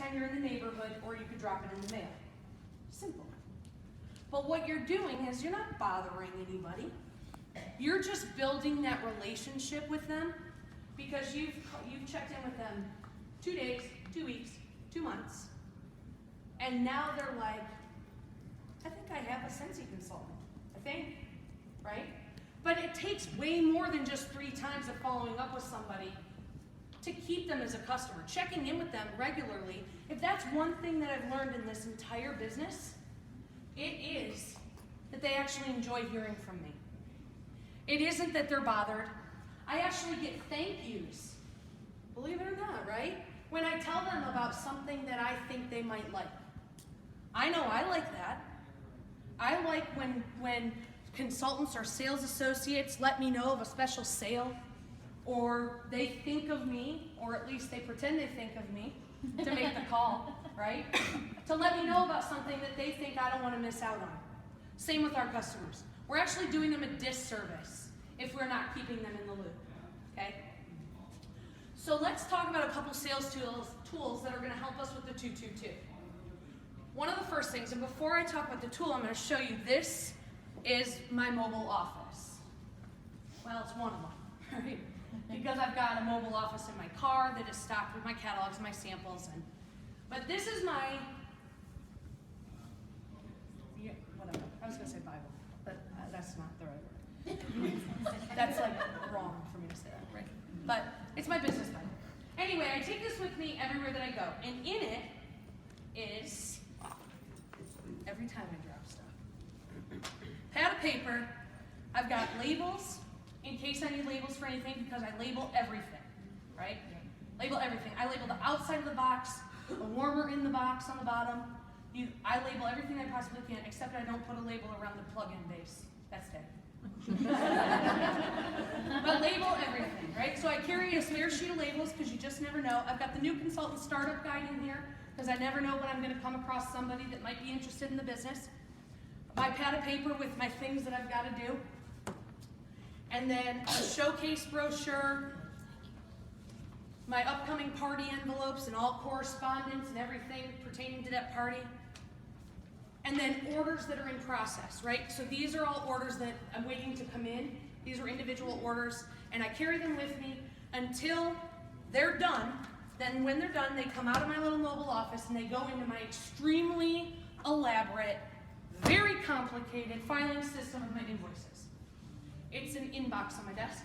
time you're in the neighborhood, or you could drop it in the mail. Simple. But what you're doing is you're not bothering anybody. You're just building that relationship with them because you've checked in with them 2 days, 2 weeks, 2 months, and now they're like, I think I have a Sensi consultant. I think, right? But it takes way more than just 3 times of following up with somebody to keep them as a customer. Checking in with them regularly. If that's one thing that I've learned in this entire business, it is that they actually enjoy hearing from me. It isn't that they're bothered. I actually get thank yous, believe it or not, right? When I tell them about something that I think they might like. I know I like that. I like when consultants or sales associates let me know of a special sale, or they think of me, or at least they pretend they think of me to make the call, right? To let me know about something that they think I don't want to miss out on. Same with our customers. We're actually doing them a disservice if we're not keeping them in the loop, okay? So let's talk about a couple sales tools that are going to help us with the 222. One of the first things, and before I talk about the tool, I'm going to show you this is my mobile office. Well, it's one of them, right? Because I've got a mobile office in my car that is stocked with my catalogs, my samples, but this is my, whatever, I was going to say Bible, but that's not the right word. That's like wrong for me to say that, right? But it's my business Bible. Anyway, I take this with me everywhere that I go, and in it is, every time I drop stuff, pad of paper. I've got labels in case I need labels for anything, because I label everything, right? Label everything. I label the outside of the box, the warmer in the box on the bottom. I label everything I possibly can, except I don't put a label around the plug-in base. That's dead. But label everything, right? So I carry a spare sheet of labels because you just never know. I've got the new consultant startup guide in here because I never know when I'm going to come across somebody that might be interested in the business. My pad of paper with my things that I've got to do. And then a showcase brochure, my upcoming party envelopes and all correspondence and everything pertaining to that party. And then orders that are in process, right? So these are all orders that I'm waiting to come in. These are individual orders, and I carry them with me until they're done. Then when they're done, they come out of my little mobile office and they go into my extremely elaborate, very complicated filing system of my invoices. It's an inbox on my desk,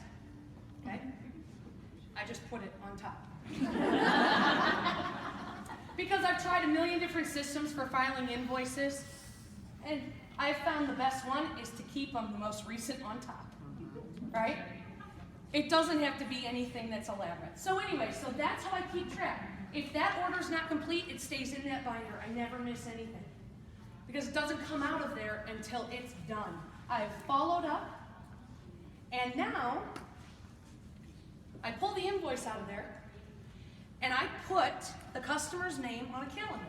okay? I just put it on top. Because I've tried a million different systems for filing invoices, and I've found the best one is to keep them the most recent on top, right? It doesn't have to be anything that's elaborate. So anyway, so that's how I keep track. If that order's not complete, it stays in that binder. I never miss anything. Because it doesn't come out of there until it's done. I've followed up, and now I pull the invoice out of there, and I put the customer's name on a calendar.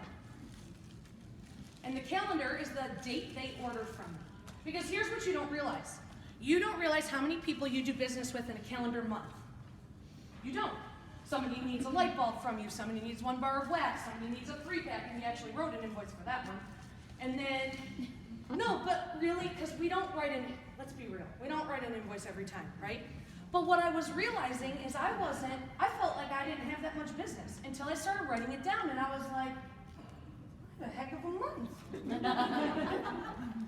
And the calendar is the date they ordered from me. Because here's what you don't realize. You don't realize how many people you do business with in a calendar month. You don't. Somebody needs a light bulb from you, somebody needs 1 bar of wax, somebody needs a 3-pack, and you actually wrote an invoice for that one. And then, no, but really, because we don't write an, let's be real, we don't write an invoice every time, right? But what I was realizing is I felt like I didn't have that much business until I started writing it down, and I was like, what a heck of a month.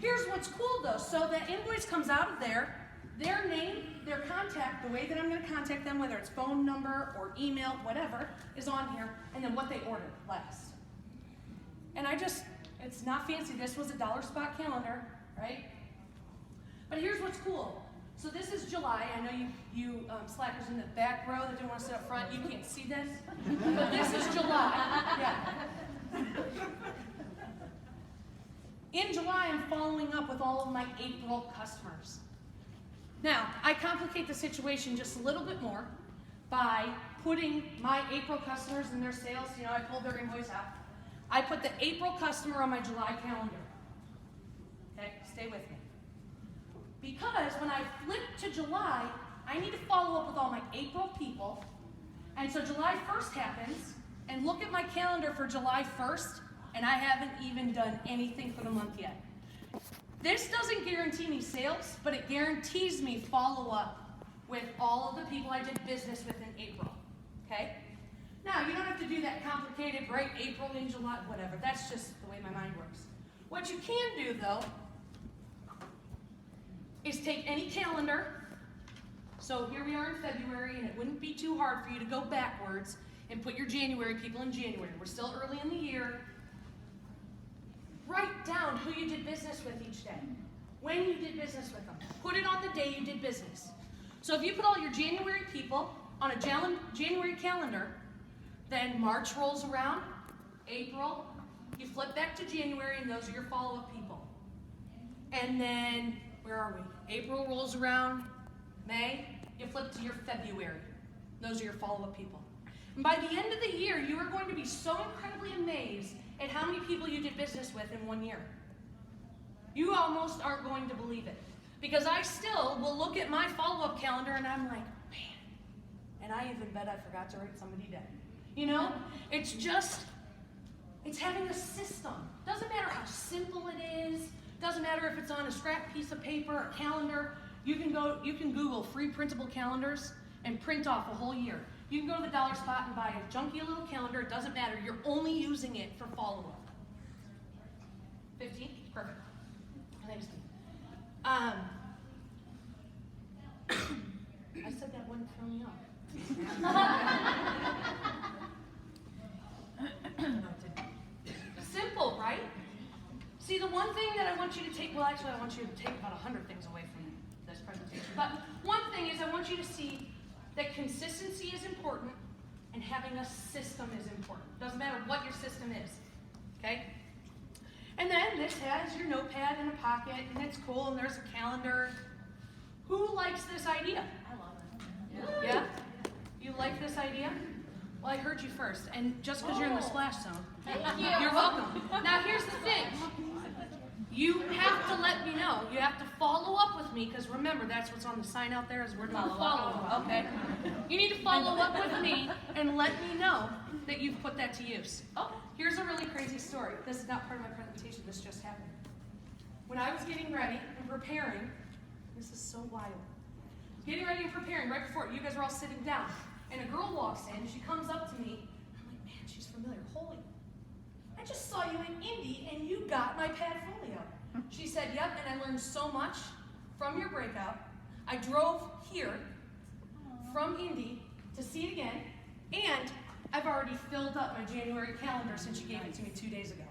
Here's what's cool though. So the invoice comes out of there, their name, their contact, the way that I'm going to contact them, whether it's phone number or email, whatever, is on here, and then what they ordered last. And it's not fancy. This was a dollar spot calendar, right? But here's what's cool. So this is July. I know you slackers in the back row that didn't want to sit up front, you can't see this. But this is July. Yeah. In July, I'm following up with all of my April customers. Now, I complicate the situation just a little bit more by putting my April customers and their sales, I pulled their invoice out. I put the April customer on my July calendar. Okay, stay with me. Because when I flip to July, I need to follow up with all my April people. And so July 1st happens, and look at my calendar for July 1st, and I haven't even done anything for the month yet. This doesn't guarantee me sales, but it guarantees me follow-up with all of the people I did business with in April, okay? Now, you don't have to do that complicated, right? April and July, whatever. That's just the way my mind works. What you can do, though, is take any calendar. So here we are in February, and it wouldn't be too hard for you to go backwards and put your January people in January. We're still early in the year. Write down who you did business with each day, when you did business with them. Put it on the day you did business. So if you put all your January people on a January calendar, then March rolls around, April, you flip back to January, and those are your follow-up people. And then, where are we? April rolls around, May, you flip to your February. Those are your follow-up people. And by the end of the year, you are going to be so incredibly amazed at how many people you did business with in 1 year. You almost aren't going to believe it. Because I still will look at my follow-up calendar and I'm like, man, and I even bet I forgot to write somebody down. You know, it's having a system. Doesn't matter how simple it is. Doesn't matter if it's on a scrap piece of paper or calendar. You can Google free printable calendars and print off a whole year. You can go to the dollar spot and buy a junky little calendar. It doesn't matter. You're only using it for follow-up. 15? Perfect. Thanks. I said that wouldn't throw me off. Simple, right? See, the one thing that I want you to take, well, actually, I want you to take about 100 things away from this presentation. But one thing is I want you to see that consistency is important and having a system is important. Doesn't matter what your system is, okay? And then this has your notepad in a pocket, and it's cool, and there's a calendar. Who likes this idea? I love it. Yeah? You like this idea? Well, I heard you first, and just because you're in the splash zone, Thank you. you're welcome. Now, here's the thing. You have to let me know. You have to follow up with me, because remember, that's what's on the sign out there is we're doing follow-up, okay? You need to follow up with me and let me know that you've put that to use. Oh, here's a really crazy story. This is not part of my presentation. This just happened. When I was getting ready and preparing, this is so wild. Getting ready and preparing right before you guys were all sitting down, and a girl walks in. She comes up to me. I'm like, man, she's familiar. Holy, I just saw you in Indy, and you got my Padfolio. She said, yep, and I learned so much from your breakout. I drove here from Indy to see it again, and I've already filled up my January calendar since you gave it to me 2 days ago.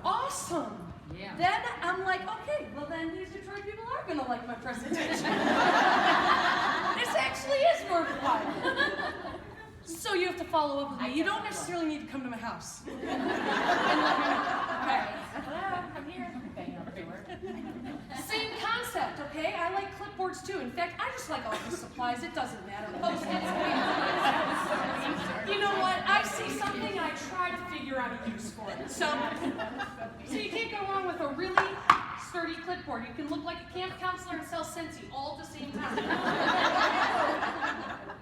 Awesome. Yeah. Then I'm like, okay, well then these Detroit people are going to like my presentation. This actually is worthwhile. So you have to follow up with me. You don't necessarily need to come to my house. And let me know. Okay. I'm here. Bang on the door. Same concept, okay? I like clipboards too. In fact, I just like office supplies. It doesn't matter. Post-its, you know what? I see something and I try to figure out a use for it. So you can't go wrong with a really sturdy clipboard. You can look like a camp counselor and sell Scentsy all at the same time.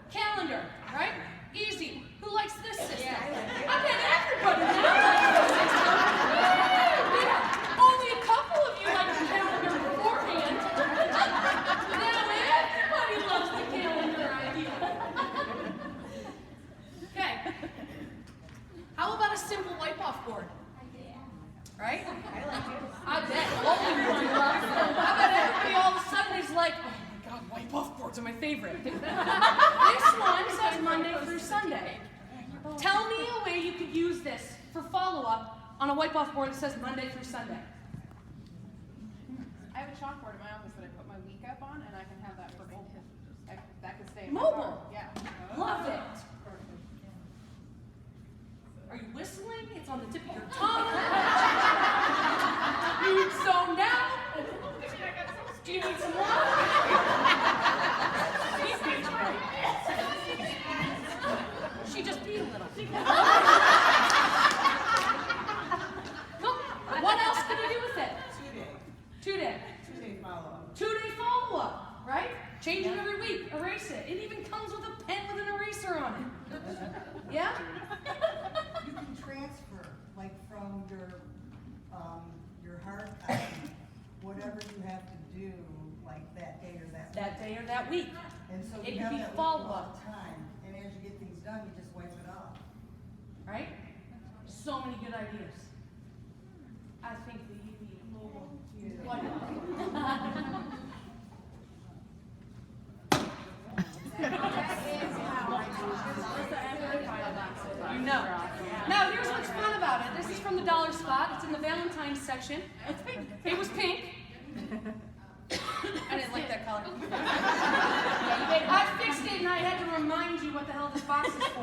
Calendar, right? Easy. Who likes this system? Yeah, I bet everybody now likes this system. Yeah. Only a couple of you like the calendar beforehand. Now everybody loves the calendar idea. Okay. How about a simple wipe-off board? Right? I like it. I bet everyone loves them. I bet everybody all of a sudden is like, oh my God, wipe-off boards are my favorite. This one says Monday through Sunday. Tell me a way you could use this for follow-up on a wipe-off board that says Monday through Sunday. I have a chalkboard in my office that I put my week up on, and I can have that for mobile. That could stay in my Mobile? car. Yeah. Love it. Are you whistling? It's on the tip of your tongue. You zoned out. Do you need some water? She just peed a little. Cool. What else can you do with it? 2 day. 2 day follow-up. 2 day follow-up, right? Change it every week. Erase it. It even comes with a pen with an eraser on it. Yeah? like that day or that That day or that week. And so It you could have be that week follow-up. of time, and as you get things done, you just wipe it off. Right? So many good ideas. I think the logo. What? You know. Now, here's what's fun about it. This is from the dollar spot. It's in the Valentine's section. It was pink. I didn't like that color. I fixed it and I had to remind you what the hell this box is for.